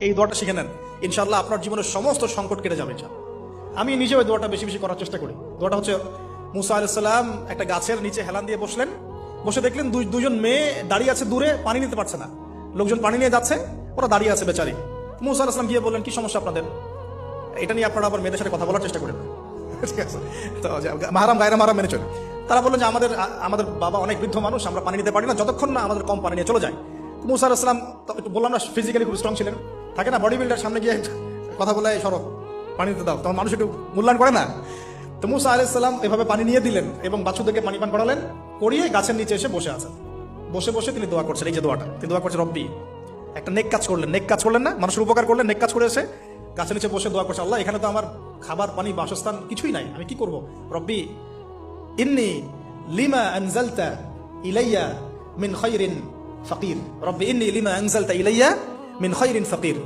এই দোয়াটা শিখে নেন, ইনশাআল্লাহ আপনার জীবনের সমস্ত সংকট কেটে যাবে। আমি নিজেও এই দোয়াটা বেশি বেশি করার চেষ্টা করি। দোয়াটা হচ্ছে, মুসা আলাইহিস সালাম একটা গাছের নিচে হেলান দিয়ে বসলেন, বসে দেখলেন দুজন মেয়ে দাঁড়িয়ে আছে দূরে, পানি নিতে পারছে না। লোকজন পানি নিয়ে যাচ্ছে, ওরা দাঁড়িয়ে আছে বেচারি। মুসা আলাইহিস সালাম গিয়ে বললেন, কি সমস্যা আপনাদের? এটা নিয়ে আপনারা আবার মেয়েদের সাথে কথা বলার চেষ্টা করেন, ঠিক আছে? তো মাহারাম গায়রা মাহারাম মেনে চলে। তারা বললেন যে আমাদের বাবা অনেক বৃদ্ধ মানুষ, আমরা পানি নিতে পারি না যতক্ষণ না আমাদের কম পানি নিয়ে চলে যায়। মুসা আলাইহিস সালাম একটু বললাম না, ফিজিক্যালি খুব স্ট্রং ছিলেন, থাকে না বডি বিল্ডার, সামনে গিয়ে কথা বলে সরো পানি দিতে দাও, তখন মানুষ একটু মূল্যায়ন করে না। তো মুসা আলাইহিস সালাম এভাবে পানি নিয়ে দিলেন এবং বাছুরদেরকে পানি পান করালেন, করিয়ে গাছের নিচে এসে বসে আছেন। বসে বসে তিনি দোয়া করছেন, এই যে দোয়াটা তিনি দোয়া করছেন, রব্বি, একটা নেক কাজ করলেন না, মানুষের উপকার করলেন, নেক কাজ করে এসে গাছের নিচে বসে দোয়া করছে, আল্লাহ এখানে তো আমার খাবার পানি বাসস্থান কিছুই নাই, আমি কি করব? রব্বি ইন্নী লিমা আনজালতা ইলাইয়া মিন খায়রিন ফাকির, রব্বি ইন্নী লিমা আনজালতা ইলাইয়া মিন খায়রিন ফাকির।